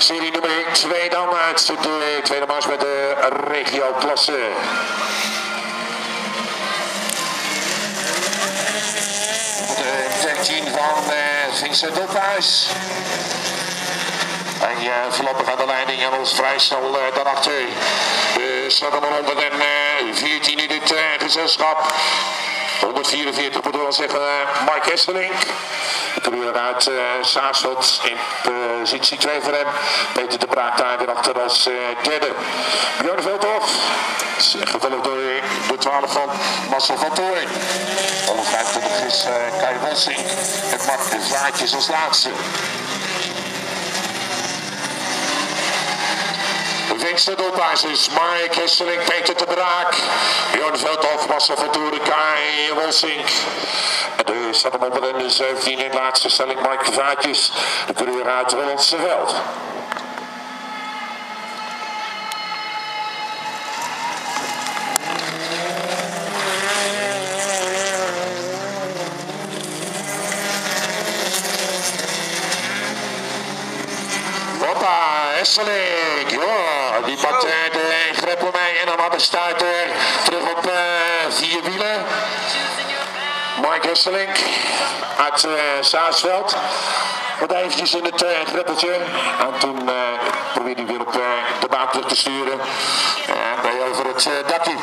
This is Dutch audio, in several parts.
Serie nummer 2 dan uit de tweede mars met de regio-klasse. De 13 van Vincent Ophuis. Hij voorlopig aan de leiding en ons vrij snel daarachter. De staat er 114 in dit gezelschap. 144 moet ik wel zeggen, Mark Hesselink. De coureur uit Saasveld in positie 2 voor hem. Peter de Braak daar weer achter als derde. Björn Veldhoff, gevolgd door de 12 van Marcel van Toorn. 125 is Kai Wolsing met Mark de Vaatjes als laatste. Vincent Ophuis is Mark Hesselink, Peter de Braak, Björn Veldhoff, Marcel van Toorn, Kai Wolsing. En de staat hem onder de 17 in de laatste stelling Mark de Vaatjes, de coureur uit Hollandse Veld. Hesselink, joh, die pakt de greppel mee en dan had de stuiter terug op 4 wielen. Mark Hesselink uit Saasveld. Wat eventjes in het greppeltje. En toen probeerde hij weer op de baan terug te sturen. En bij over het dakje.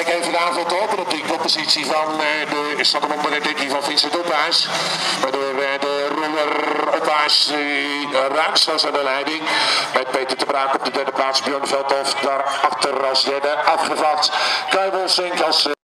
Even de aanval te openen op de koppositie van de stad onder de 13 van Vincent Ophuis. Waardoor de roller Ophuis ruimst was aan de leiding. Met Peter de Braak op de derde plaats. Björn Veldhoff daarachter als derde afgevat. Kai Wolsink als